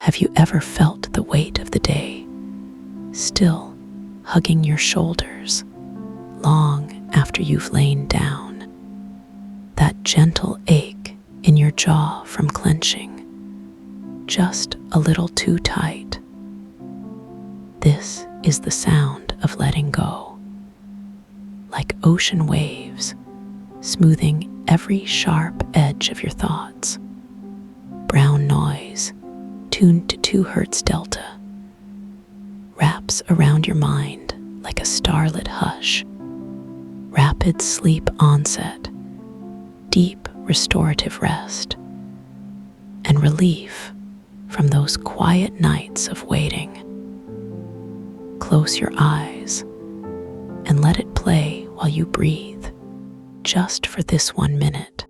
Have you ever felt the weight of the day still hugging your shoulders long after you've lain down? That gentle ache in your jaw from clenching just a little too tight. This is the sound of letting go, like ocean waves smoothing every sharp edge of your thoughts. Brown noise, tuned to 2 Hertz Delta, wraps around your mind like a starlit hush. Rapid sleep onset, deep restorative rest, and relief from those quiet nights of waiting. Close your eyes and let it play while you breathe, just for this 1 minute.